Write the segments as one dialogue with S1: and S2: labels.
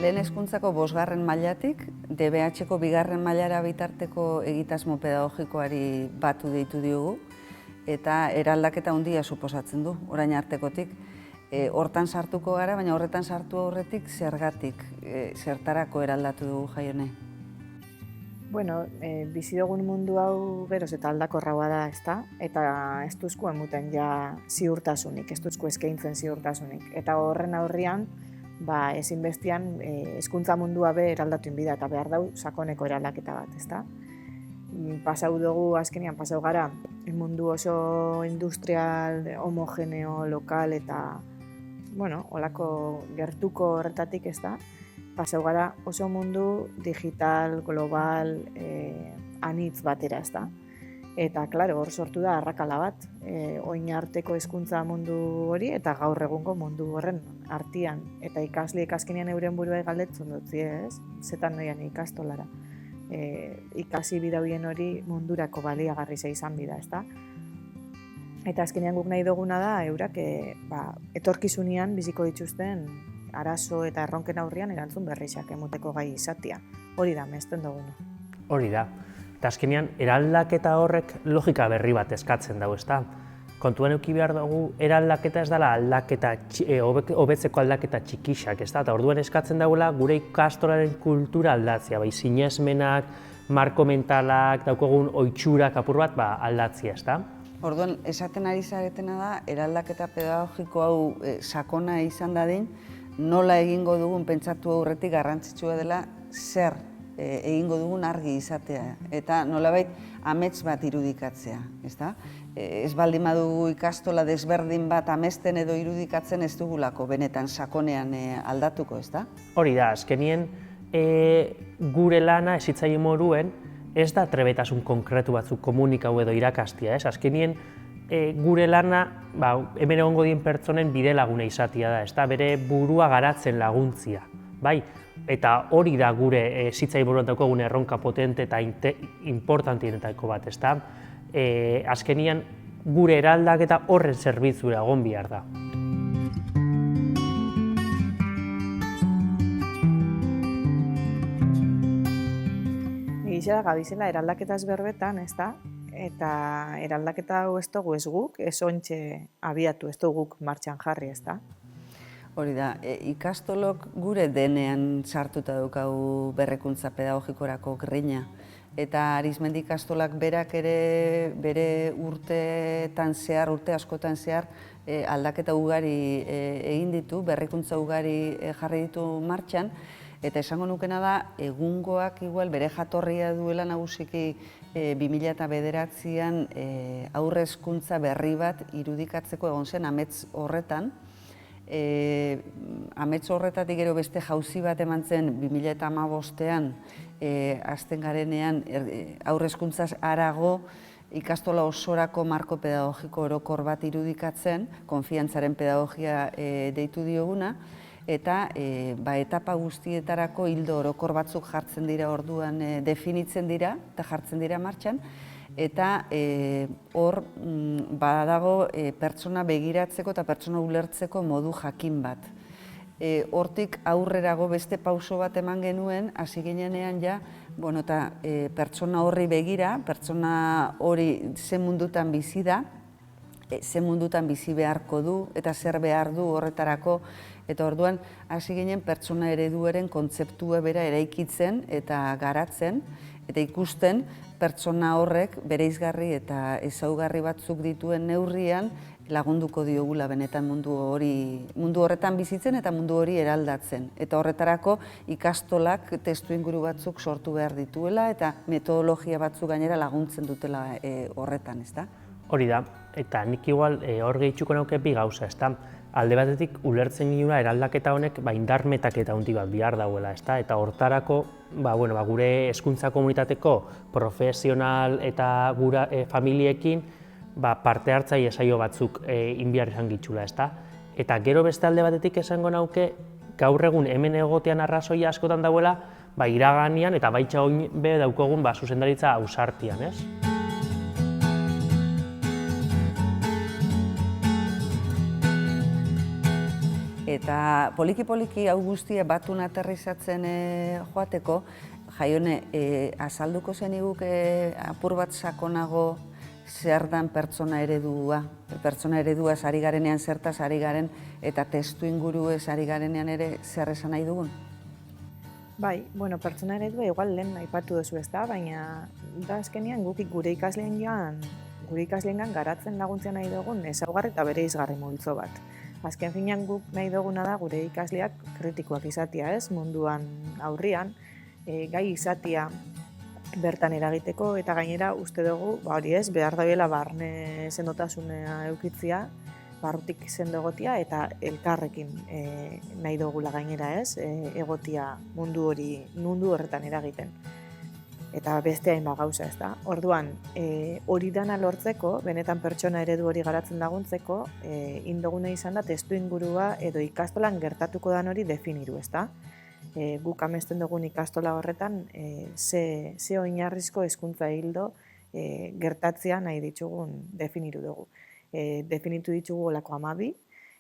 S1: lehen hezkuntzako 5. mailatik, DBH-ko 2. mailara bitarteko egitasmo pedagogikoari batu deitu diogu, eta eraldaketa handia suposatzen du, orain artekotik. Hortan sartuko gara, baina horretan sartu aurretik zergatik, zertarako eraldatu dugu jai honi?
S2: Bueno, bizi dugun mundu hau geroz eta aldakorragoa da, ezta? Eta ez duzku emuten ja ziurtasunik, ez duzku eskaintzen ziurtasunik. Eta horren aurrian, ezinbestean hezkuntza mundua be eraldatu inbida eta behar dau sakoneko eraldaketa bat, ezta? Pasau dugu, azkenean pasau gara, mundu oso industrial, homogeneo, lokal eta, bueno, holako gertuko horretatik, ezta? Pasau gara oso mundu digital, global, anitz batera, ezta? Eta, klaro, hor sortu da arrakala bat, oin arteko hezkuntza mundu hori eta gaur egungo mundu horren artean. Eta ikasleek azkenean euren buruai galdetzen dut, ez? Zetan noian ikastolara. Ikasi bidauien hori mundurako baliagarri izan bida, ezta? Eta azkenean guk nahi duguna da, eurak etorkizunean biziko dituzten arazo eta erronken aurrian erantzun berrizak emuteko gai izatea. Hori da, mezten duguna.
S3: Hori da. Eta azkenean, eraldaketa horrek logika berri bat eskatzen dago, ezta? Kontuan eduki behar dugu, eraldaketa ez dela hobetzeko aldaketa txikixak, ezta? Eta orduan eskatzen dagoela gure ikastolaren kultura aldatzea, sinesmenak, marko mentalak, daukagun ohiturak apur bat aldatzea, ezta?
S1: Orduan, esaten ari zaretena da, eraldaketa pedagogiko hau sakona izan dadin, nola egingo dugun pentsatu aurretik garrantzitsua dela zer egingo dugun argi izatea, eta nolabait amets bat irudikatzea, ezta? Ez baldin badugu ikastola desberdin bat amesten edo irudikatzen ez dugulako benetan sakonean aldatuko, ezta?
S3: Hori da, azkenien gure lana ezitzaile moduen ez da trebetasun konkretu batzuk komunikau edo irakastia, ez? Azkenien gure lana hemen egongo dien pertsonen bide laguna izatea da, ezta? Bere burua garatzen laguntzia, bai? Eta hori da gure zitzaiburuan daukagun erronka potente eta importantienetako bat, ezta? Azkenian gure eraldaketa horren zerbitzura egon behar da.
S2: Egia gabizela eraldaketaz berbetan, ezta? Eta eraldaketa hau ez dugu ez guk, ez ontxe abiatu, ez dugu guk martxan jarri, ezta?
S1: Hori da, ikastolok gure denean sartuta daukagu berrekuntza pedagogikorako grina. Eta Arizmendi ikastolak berak ere bere urteetan zehar, urte askotan zehar, aldaketa ugari egin ditu, berrikuntza ugari jarri ditu martxan. Eta esango nukena da, egungoak igual bere jatorria duela nagusiki 2009an aurre hezkuntza berri bat irudikatzeko egon zen amets horretan. Amets horretatik gero beste jauzi bat eman zen 2015an hasten garenean aurre hezkuntzaz harago ikastola osorako marko pedagogiko orokor bat irudikatzen, konfiantzaren pedagogia deitu dioguna, eta etapa guztietarako hildo orokor batzuk jartzen dira orduan definitzen dira eta jartzen dira martxan, eta hor badago pertsona begiratzeko eta pertsona ulertzeko modu jakin bat. Hortik aurrerago beste pauso bat eman genuen, hasi ginenean ja, eta pertsona horri begira, pertsona hori ze mundutan bizi da, ze mundutan bizi beharko du eta zer behar du horretarako, eta orduan hasi ginen pertsona ereduaren kontzeptua bera eraikitzen eta garatzen, eta ikusten pertsona horrek bereizgarri eta ezaugarri batzuk dituen neurrian lagunduko diogula benetan mundu horretan bizitzen eta mundu hori eraldatzen. Eta horretarako ikastolak testu inguru batzuk sortu behar dituela eta metodologia batzuk gainera laguntzen dutela horretan, ezta?
S3: Hori da, eta nik igual hor gehitzuko nauke bi gauza, ezta? Alde batetik ulertzen ginula eraldaketa honek indar metaketa handi bat behar dauela, ezta? Eta hortarako gure hezkuntza komunitateko profesional eta gure familiekin parte hartzaile saio batzuk inbiar izan gitxula, ezta? Eta gero beste alde batetik esango nauke gaur egun hemen egotean arrazoia askotan dauela iraganian eta baitxa oin be daukogun zuzendaritza ausartian, ez?
S1: Eta poliki-poliki hau guztia batun aterrizatzen joateko, Jaione, azalduko zeniguke apur bat sakonago zer dan pertsona eredua. Pertsona ereduaz ari garenean zertaz ari garen eta testu inguruez ari garenean ere zer esan nahi dugun?
S2: Bai, bueno, pertsona eredua igual lehen aipatu duzu ez da, baina da azkenean gukik gure ikasleengan garatzen laguntzea nahi dugun ezaugarri eta bereizgarri multzo bat. Azken finean guk nahi duguna da gure ikasleak kritikoak izatea, ez, munduan aurrian, gai izatea bertan eragiteko eta gainera uste dugu, hori ez, behar dabiela barne sendotasuna eukitzea, barrutik sendo egotia eta elkarrekin nahi dugula gainera ez, egotia mundu horretan eragiten. Eta beste hainbat gauza ez da. Orduan, hori dana lortzeko, benetan pertsona eredu hori garatzen laguntzeko, indogune izan da testu ingurua edo ikastolan gertatuko dan hori definiru ez da. Guk amesten dugun ikastola horretan ze oinarrizko hezkuntza hildo gertatzea nahi ditugun definiru dugu. Definitu ditugu olako 12,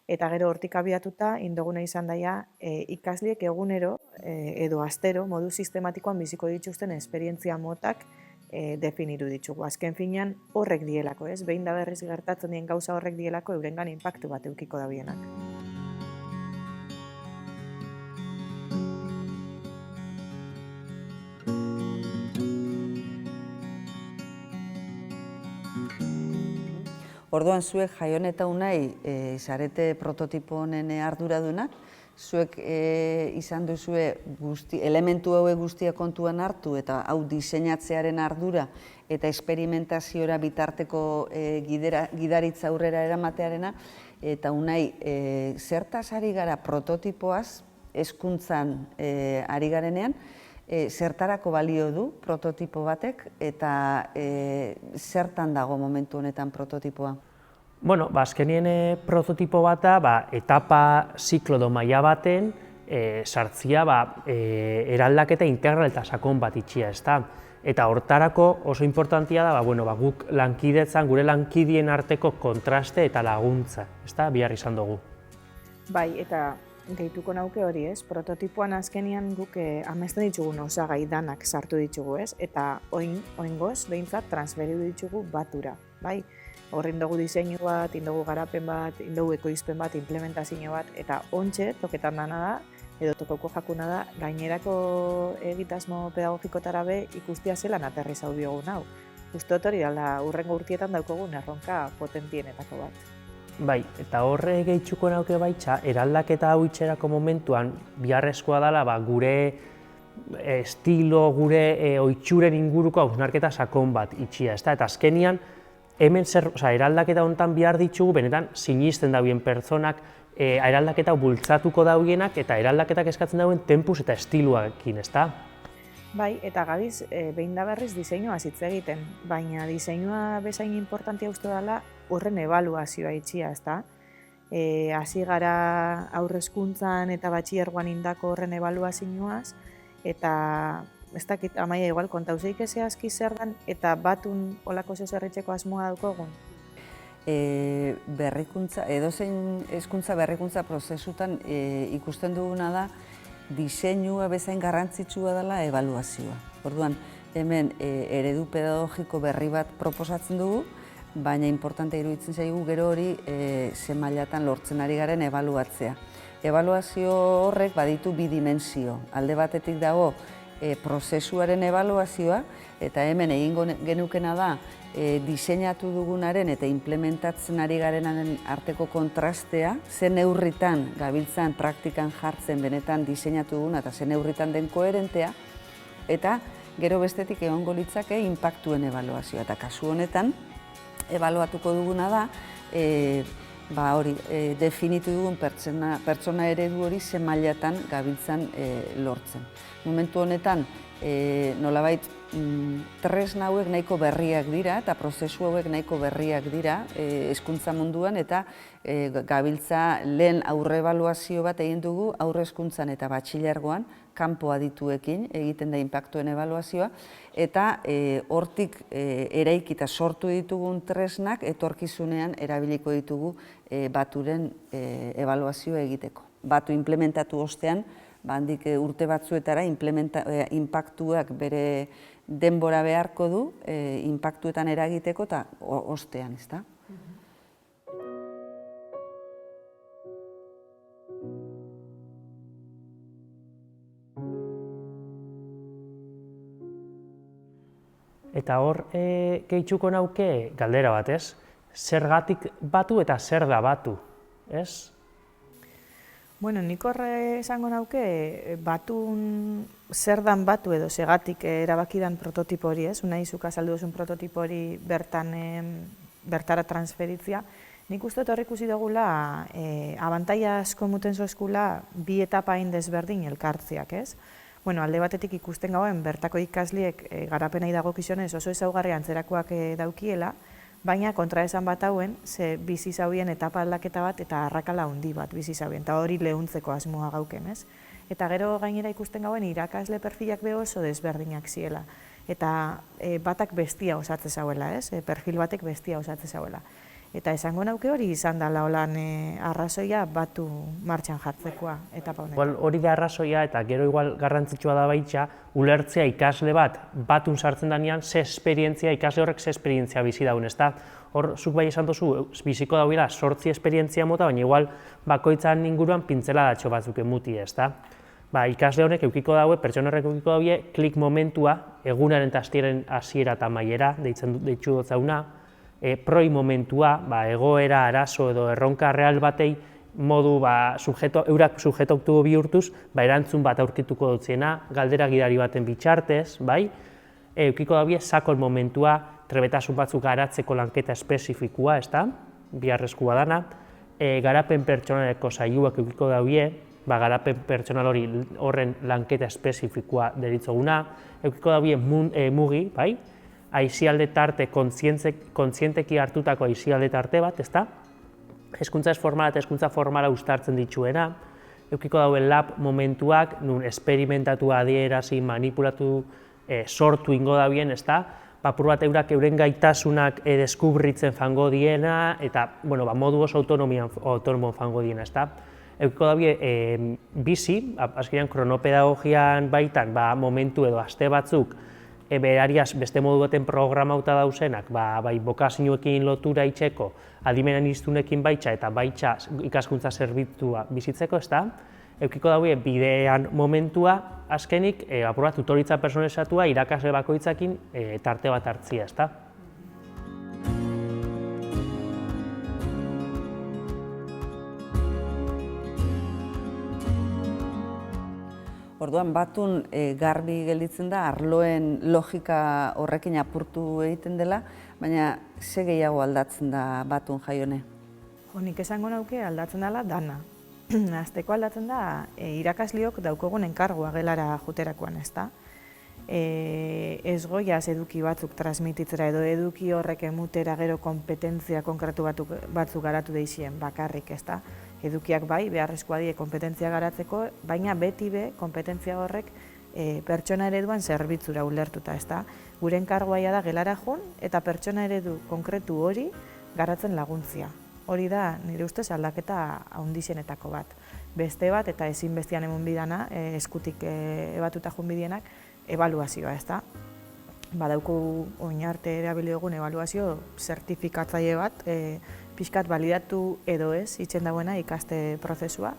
S2: eta gero hortik abiatuta indoguna izan daia ikasliek egunero edo astero modu sistematikoan biziko dituzten esperientzia motak definitu ditugu. Azken finean horrek dielako, ez? Behin da berriz gertatzen dien gauza horrek dielako eurengan inpaktu bat eukiko dabienak.
S1: Orduan zuek Jaione eta Unai zarete prototipo honen arduradunak, zuek izan duzue elementu hauek guztia kontuan hartu eta hau diseinatzearen ardura eta esperimentaziora bitarteko gidaritza aurrera eramatearena, eta Unai, zertaz ari gara prototipoaz hezkuntzan ari garenean, zertarako balio du prototipo batek eta zertan dago momentu honetan prototipoa?
S3: Bueno, azkenien prototipo bata, etapa ziklo edo maila baten sartzia eraldaketa integral eta sakon bat itxia, ezta? Eta hortarako oso importantia da, guk lankidetzan, gure lankidien arteko kontraste eta laguntza, ezta? Bihar izan dugu.
S2: Bai, eta gehituko nauke hori, ez? Prototipoan azkenian guk amesten ditugun osagai danak sartu ditugu, ez? Eta oingoz, behintzat, transferidu ditugu batura, bai? Horrein dugu diseinu bat, indugu garapen bat, indugu ekoizpen bat, implementazio bat, eta ontxe, toketan dana da, edo tokoko jakuna da, gainerako egitasmo pedagogikotara be ikustia zelan aterriz hau diogun hau. Uste hori dala, urrengo urtietan daukogun erronka potentienetako bat.
S3: Bai, eta horre gehitxuko nauke baitza, eraldaketa hau itxerako momentuan biharrezkoa dela gure estilo, gure oitxuren inguruko hausnarketa sakon bat itxia, ezta? Eta azkenian, hemen eraldaketa honetan behar ditugu, benetan sinisten dauen pertsonak, eraldaketa bultzatuko dauenak eta eraldaketak eskatzen dauen tempus eta estiluakin, ezta?
S2: Bai, eta gabiz, behin da berriz diseinua hitz egiten, baina diseinua bezain importantia uste dela horren ebaluazioa itxia, ezta? Hasi gara aurrezkuntzan eta batxilergoan indako horren ebaluazioaz, eta ez dakit, Amaia, igual, kontauzeik zehazki zer dan, eta batun olako zerretxeko asmoa daukogun?
S1: Edozein hezkuntza berrikuntza prozesutan ikusten duguna da, diseinua bezain garrantzitsua dela ebaluazioa. Orduan, hemen eredu pedagogiko berri bat proposatzen dugu, baina importante iruditzen zaigu gero hori ze mailatan lortzen ari garen ebaluatzea. Ebaluazio horrek baditu bi dimensio. Alde batetik dago prozesuaren ebaluazioa, eta hemen egingo genukena da diseinatu dugunaren eta implementatzen ari garenaren arteko kontrastea, ze neurritan gabiltzan praktikan jartzen benetan diseinatu duguna eta ze neurritan den koherentea, eta gero bestetik egongo litzake inpaktuen ebaluazioa. Eta kasu honetan, ebaluatuko duguna da, definitu dugun pertsona eredu hori ze mailatan gabiltzan lortzen. Momentu honetan, nolabait, tresna hauek nahiko berriak dira eta prozesu hauek nahiko berriak dira hezkuntza munduan, eta gabiltza lehen aurrebaluazio bat egin dugu aurre hezkuntzan eta batxilergoan kanpo adituekin egiten da inpaktuen ebaluazioa, eta hortik eraikita sortu ditugun tresnak etorkizunean erabiliko ditugu baturen ebaluazioa egiteko. batu implementatu ostean, handik urte batzuetara inpaktuak bere denbora beharko du, inpaktuetan eragiteko eta ostean, ezta?
S3: Eta hor, gehitxuko nauke galdera bat, ez? Zergatik batu eta zer da batu, ez?
S2: Bueno, nik horre esango nauke, zer dan batu edo segatik erabakidan prototipo hori, ez? Unai zuk azaldu duzun prototipo hori bertara transferitzia. Nik uste dut horrik ikusi dugula, abantaia asko muten zozkula bi etapa hain desberdin elkartziak, ez? Bueno, alde batetik ikusten gauen bertako ikasliek garapenei dagokizionez oso ezaugarri antzerakoak daukiela, baina kontraesan bat hauen, ze bizi zauen etapa aldaketa bat eta arrakala handi bat bizi zauen, eta hori lehuntzeko asmoa gauken, ez? Eta gero gainera ikusten gauen irakasle perfilak be oso desberdinak ziela, eta batak bestia osatze zauela, ez? Perfil batek bestia osatze zauela. Eta esango nauke hori izan dela holan arrazoia batu martxan jartzekoa etapa honetan.
S3: Igual hori da arrazoia eta gero igual garrantzitsua da baitza ulertzea ikasle bat batun sartzen danean ikasle horrek ze esperientzia bizi daun, ezta? Hor zuk bai esan duzu biziko dauela 8 esperientzia mota, baina igual bakoitzan inguruan pintzeladatxo batzuk emuti, ezta? Ikasle honek eukiko daue, pertsona horrek eukiko daue klik momentua egunaren eta astiaren hasiera eta amaiera deitzu dotzauna, proi momentua, egoera, arazo edo erronka real batei modu eurak subjektu bihurtuz, erantzun bat aurkituko dutziena, galdera gidari baten bitxartez, eukiko daue sakon momentua, trebetasun batzuk garatzeko lanketa espezifikua, ezta, biharrezkoa dana, garapen pertsonaleko saioak eukiko daue, garapen pertsonal hori horren lanketa espezifikoa deritzoguna, eukiko daue mugi, aizialde tarte, kontzienteki hartutako aizialde tarte bat, ezta? Hezkuntza ez formala eta hezkuntza formala uztartzen dituena, eukiko dauen lab momentuak, nun esperimentatu, adierazi, manipulatu, sortu ingo dabien, ezta? Apur bat eurak euren gaitasunak deskubritzen fango diena, eta modu oso autonomoan fango diena, ezta? Eukiko dabie bizi, azkenean kronopedagogian baitan momentu edo aste batzuk berariaz beste modu baten programauta dauzenak, bai bokazioekin lotura itxeko, adimenan iztunekin baitxa eta baitxa ikaskuntza zerbitzua bizitzeko, ezta? Eukiko daue bidean momentua, azkenik, apur bat tutoritza personalizatua irakasle bakoitzakin tarte bat hartzia, ezta?
S1: Orduan, batun garbi gelditzen da, arloen logika horrekin apurtu egiten dela, baina ze gehiago aldatzen da batun jaione?
S2: Nik esango nauke aldatzen dela dana. Azteko aldatzen da irakasliok daukogun enkargua gelara juterakoan, ezta? Ez goiaz eduki batzuk transmititzera edo eduki horrek emutera gero kompetentzia konkretu batzuk garatu deixien bakarrik, ezta? Edukiak bai, beharrezkoa die kompetentzia garatzeko, baina beti be kompetentzia horrek pertsona ereduan zerbitzura ulertuta, ezta? Gure enkargoa da gelara joan eta pertsona eredu konkretu hori garatzen laguntzia. Hori da, nire ustez, aldaketa handizenetako bat. Beste bat, eta ezinbestean emun bidana, eskutik ebatuta joan bidienak, ebaluazioa, ezta? Badauku oinarte erabili dugun ebaluazio zertifikatzaile bat, pixkat balidatu edo ez, itxen dagoena ikaste prozesua,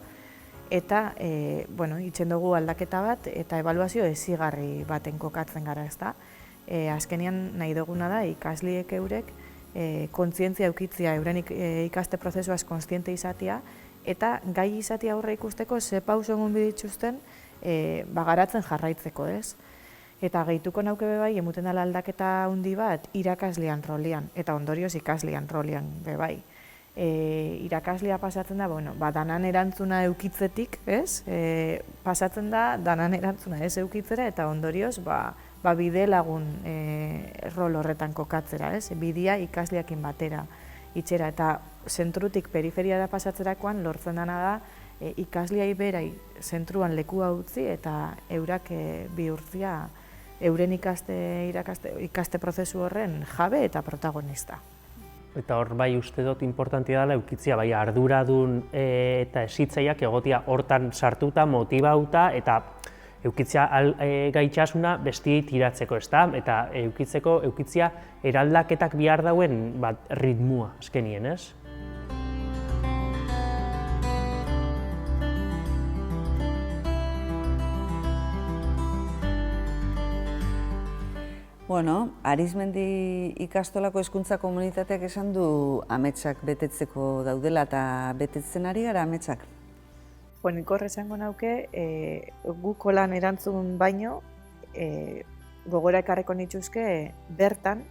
S2: eta itxen dugu aldaketa bat, eta ebaluazio ezigarri baten kokatzen gara, ezta? Azkenean nahi duguna da ikasliek eurek kontzientzia eukitzia euren ikaste prozesuaz kontziente izatea, eta gai izatea aurre ikusteko ze pauso egun bidituzten garatzen jarraitzeko, ez? Eta gehituko nauke bebai, emuten dela aldaketa handi bat irakaslean rolean, eta ondorioz ikaslean rolean bebai. Irakaslea pasatzen da, danan erantzuna eukitzetik, ez? Pasatzen da, danan erantzuna ez eukitzera, eta ondorioz, bide lagun rol horretan kokatzera, ez? Bidea ikasleakin batera itxera, eta zentrutik periferiara pasatzerakoan lortzen dana da ikasleai berai zentruan lekua utzi eta eurak bihurtzia euren ikaste prozesu horren jabe eta protagonista.
S3: Eta hor bai uste dut importantia dela eukitzia bai arduradun eta hezitzaileak egotia hortan sartuta, motibauta eta eukitzia gaitasuna bestiei tiratzeko, ezta? Eta eukitzia eraldaketak behar dauen ritmua azkenien, ez?
S1: Bueno, Arizmendi ikastolako hezkuntza komunitateak esan du ametsak betetzeko daudela eta betetzen ari gara ametsak.
S2: Nik hor esango nauke, guk holan erantzun baino, gogora ekarreko nituzke bertan,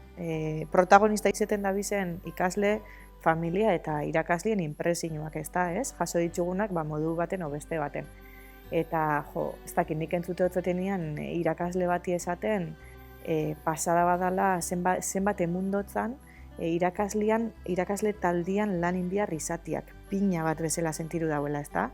S2: protagonista izeten dabizen ikasle, familia eta irakaslien inpresioak, ez? Jaso ditugunak modu baten o beste baten. Eta, ez dakit nik entzute hotzatenean irakasle bati esaten, pasada badala zenbat emundotzan irakasle taldian lan inbiar izatiak, pina bat bezala sentiru dauela, ezta?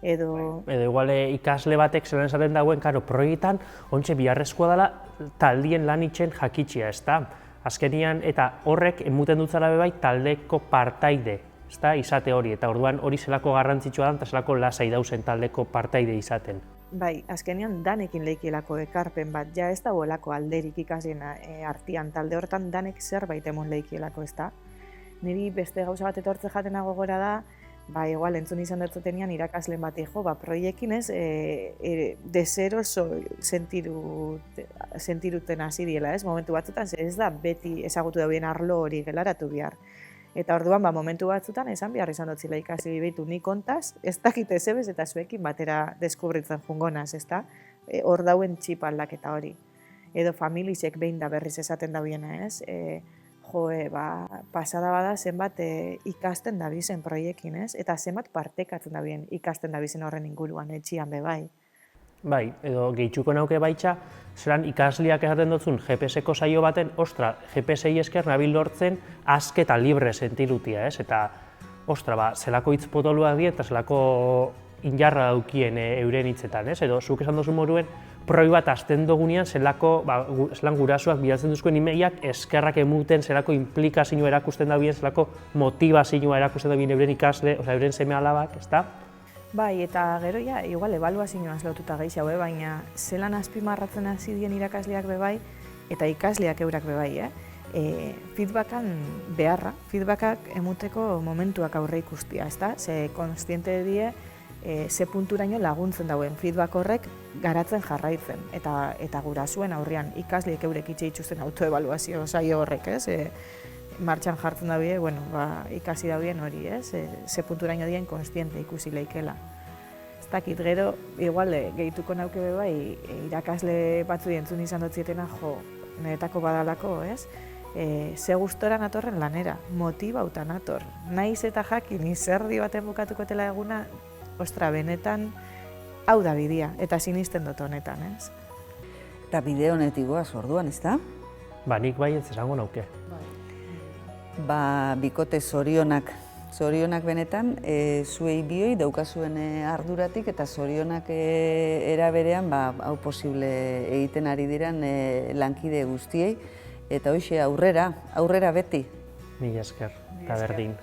S2: Edo
S3: igual ikasle batek zelan esaten dauen, proietan ontxe biharrezkoa dela taldien lan itxen jakitxia, ezta? Azkenian, eta horrek emuten dutzala bai taldeko partaide, ezta? Izate hori, eta orduan hori zelako garrantzitsua da, eta zelako lasai dauzen taldeko partaide izaten.
S2: Bai, azkenean danekin leikielako ekarpen bat, ja ez dagoelako alderik ikasien artean, talde hortan danek zerbait emon leikielako, ez da? Niri beste gauza bat etortze jatena gogora da, igual entzun izan dutzenean irakasleen bat proiekin ez, deseroso sentiruten hasi diela, ez? Momentu batzutan ez da beti ezagutu dauen arlo hori gelaratu behar. Eta orduan, momentu batzutan, esan behar izan dut zila ikasi behitu nik kontaz, ez dakite zebez eta zuekin batera deskubritzen jungonaz, ez da? Hor dauen txip aldaketa hori. Edo familizek behin da berriz esaten dabiena, ez? Pasada bada zenbat ikasten dabizen proiekin, ez? Eta zenbat partekatzen dabien ikasten dabizen horren inguruan, etxian bebai.
S3: Bai, edo gehitxuko nauke baitxa, zelan ikasliak esaten dutzun GPS-eko saio baten, GPS-ei esker nabil lortzen aske eta libre sentirutia, ez? Eta, zelako hitz potoluak die eta zelako injarra daukien euren hitzetan, ez? Edo, zuk esan duzu moruen, proi bat azten dugunean zelan gurasoak bidaltzen duzkoen imeiak eskerrak emuten, zelako implikazioa erakusten dabien, zelako motivazioa erakusten dabien euren ikasle, euren seme alabak, ez da?
S2: Bai, eta gero igual ebaluazioaz lotuta gehiago, baina zelan azpimarratzen hasi dien irakasleak bebai eta ikasleak eurak bebai, feedbackan beharra, feedbackak emuteko momentuak aurre ikustia, ez da? Ze konstiente die, ze punturaino laguntzen dauen feedback horrek garatzen jarraitzen, eta gurasuen aurrean ikasleek eurek itxe itxusten autoebaluazio saio horrek, ez? Martxan jartzen dabie, ikasi dabien hori, ez? Ze punturaino dien konstiente ikusi leikela. Ez dakit, gero, igual, gehituko nauke bebai, irakasle batzu entzun izan dutzietena, niretako badalako, ez? Ze gustora natorren lanera, motibauta nator. Naiz eta jakin, izerdi baten bukatukotela eguna, benetan, hau da bidea, eta sinisten dut honetan, ez?
S1: Eta bide honetik goaz orduan, ez da?
S3: Nik bai ez esango nauke.
S1: Bikote zorionak benetan, zuei bioi daukazuen arduratik eta zorionak eraberean hau posible egiten ari diren lankide guztiei, eta hoxe aurrera beti.
S3: Mila esker, eta berdin.